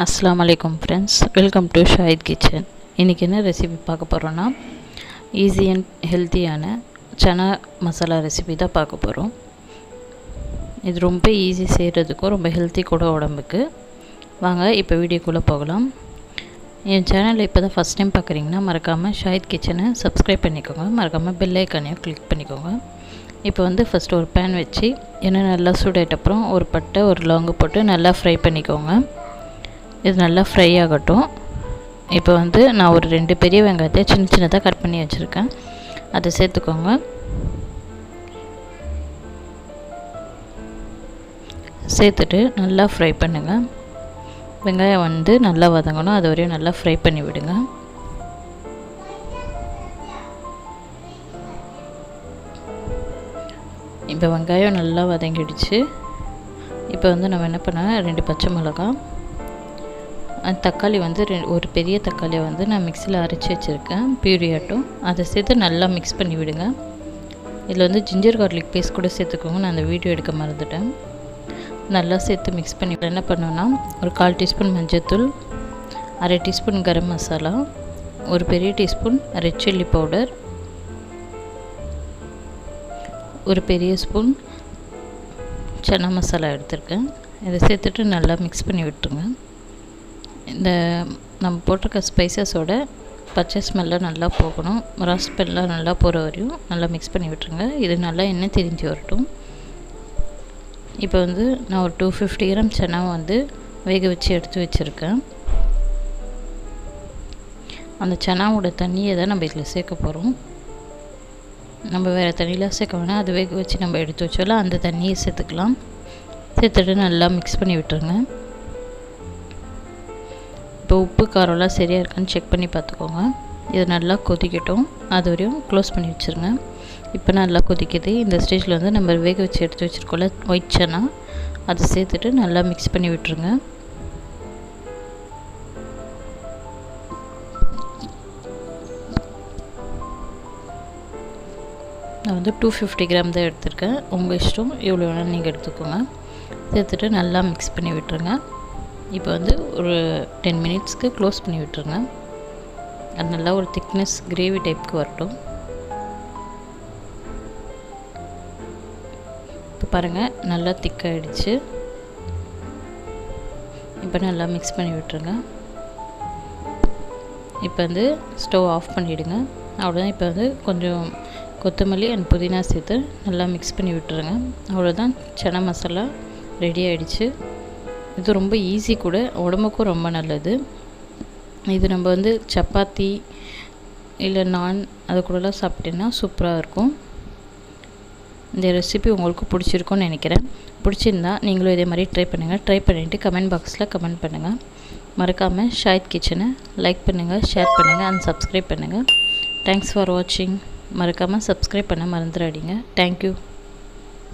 Assalamualaikum friends, welcome to Shahid kitchen. இன்னைக்கு என்ன recipe பார்க்க போறோம்னா ஈஸி அண்ட் ஹெல்தியான சனா மசாலா ரெசிபி தான் பார்க்க போறோம். இது ரொம்ப ஈஸி செய்கிறதுக்கும் ரொம்ப ஹெல்தி கூட உடம்புக்கு. வாங்க இப்போ வீடியோக்குள்ளே போகலாம். என் சேனலை இப்போ தான் ஃபஸ்ட் டைம் பார்க்குறீங்கன்னா மறக்காமல் ஷாஹித் கிச்சனை சப்ஸ்கிரைப் பண்ணிக்கோங்க. மறக்காமல் பெல் ஐக்கானையும் கிளிக் பண்ணிக்கோங்க. இப்போ வந்து ஃபஸ்ட்டு ஒரு பேன் வச்சு எண்ணெய் நல்லா சூடாயிட்ட அப்புறம் ஒரு பட்டை ஒரு லவங்கு போட்டு நல்லா ஃப்ரை பண்ணிக்கோங்க. இது நல்லா ஃப்ரை ஆகட்டும். இப்போ வந்து நான் ஒரு 2 பெரிய வெங்காயத்தை சின்ன சின்னதாக கட் பண்ணி வச்சுருக்கேன். அதை சேர்த்துக்கோங்க. சேர்த்துட்டு நல்லா ஃப்ரை பண்ணுங்கள். வெங்காயம் வந்து நல்லா வதங்கணும், அது வரையும் நல்லா ஃப்ரை பண்ணி விடுங்க. இப்போ வெங்காயம் நல்லா வதங்கிடுச்சு. இப்போ வந்து நம்ம என்ன பண்ண 2 பச்சை மிளகாய், தக்காளி வந்து ஒரு பெரிய தக்காளியை வந்து நான் மிக்சியில் அரைச்சி வச்சுருக்கேன் பியூரி ஆட்டும். அதை சேர்த்து நல்லா மிக்ஸ் பண்ணி விடுங்க. இதில் வந்து ஜிஞ்சர் கார்லிக் பேஸ்ட் கூட சேர்த்துக்கோங்க. நான் அந்த வீடியோ எடுக்க மறந்துட்டேன். நல்லா சேர்த்து மிக்ஸ் பண்ணி என்ன பண்ணோன்னா ஒரு 1/4 டீஸ்பூன் மஞ்சள்தூள், 1/2 டீஸ்பூன் கரம் மசாலா, ஒரு பெரிய டீஸ்பூன் ரெட் சில்லி பவுடர், ஒரு பெரிய ஸ்பூன் சனா மசாலா எடுத்திருக்கேன். இதை சேர்த்துட்டு நல்லா மிக்ஸ் பண்ணி விட்டுருங்க. இந்த நம்ம போட்டிருக்க ஸ்பைசஸோட பச்சை ஸ்மெல்லாம் நல்லா போகணும். ஸ்மெல்லாம் நல்லா போகிற வரையும் நல்லா மிக்ஸ் பண்ணி விட்டுருங்க. இது நல்லா எண்ணெய் திரிஞ்சு வரட்டும். இப்போ வந்து நான் ஒரு 250 கிராம் சனா வந்து வேக வச்சு எடுத்து வச்சுருக்கேன். அந்த சனாவோட தண்ணியை தான் நம்ம இதில் சேர்க்க போகிறோம். நம்ம வேறு தண்ணியில் சேர்க்க வேணாம், அது வேக வச்சு நம்ம எடுத்து வச்சோம்ல அந்த தண்ணியை சேர்த்துக்கலாம். சேர்த்துட்டு நல்லா மிக்ஸ் பண்ணி விட்டுருங்க. இப்போ உப்பு காரம்லாம் சரியாக இருக்கான்னு செக் பண்ணி பார்த்துக்கோங்க. இது நல்லா கொதிக்கட்டும், அது வரையும் க்ளோஸ் பண்ணி வச்சுருங்க. இப்போ நல்லா கொதிக்குது. இந்த ஸ்டேஜில் வந்து நம்ம வேக வச்சு எடுத்து வச்சுருக்கோம்ல ஒயிட் சனா, அதை சேர்த்துட்டு நல்லா மிக்ஸ் பண்ணி விட்டுருங்க. நான் வந்து 250 கிராம் தான் எடுத்திருக்கேன். உங்கள் இஷ்டம் எவ்வளோ வேணாலும் நீங்கள் எடுத்துக்கோங்க. சேர்த்துட்டு நல்லா மிக்ஸ் பண்ணி விட்டுருங்க. இப்போ வந்து ஒரு 10 மினிட்ஸ்க்கு க்ளோஸ் பண்ணி விட்டுருங்க. அது நல்லா ஒரு திக்னஸ் கிரேவி டைப்புக்கு வரட்டும். இப்போ பாருங்கள் நல்லா திக்காகிடுச்சு. இப்போ நல்லா மிக்ஸ் பண்ணி விட்டுருங்க. இப்போ வந்து ஸ்டவ் ஆஃப் பண்ணிவிடுங்க. அவ்வளோதான். இப்போ வந்து கொஞ்சம் கொத்தமல்லி அண்ட் புதினா சேர்த்து நல்லா மிக்ஸ் பண்ணி விட்டுருங்க. அவ்வளோதான், சனா மசாலா ரெடி ஆகிடுச்சு. இது ரொம்ப ஈஸி கூட, உடம்புக்கும் ரொம்ப நல்லது. இது நம்ம வந்து சப்பாத்தி இல்லை நான் அது கூடலாம் சாப்பிட்டீங்கன்னா சூப்பராக இருக்கும். இந்த ரெசிபி உங்களுக்கு பிடிச்சிருக்கும்னு நினைக்கிறேன். பிடிச்சிருந்தா நீங்களும் இதே மாதிரி ட்ரை பண்ணுங்கள். ட்ரை பண்ணிவிட்டு கமெண்ட் பாக்ஸில் கமெண்ட் பண்ணுங்கள். மறக்காமல் ஷாஹித் கிச்சனை லைக் பண்ணுங்கள், ஷேர் பண்ணுங்கள் அண்ட் சப்ஸ்கிரைப் பண்ணுங்கள். தேங்க்ஸ் ஃபார் வாட்சிங். மறக்காமல் சப்ஸ்கிரைப் பண்ண மறந்துடாதீங்க. தேங்க்யூ.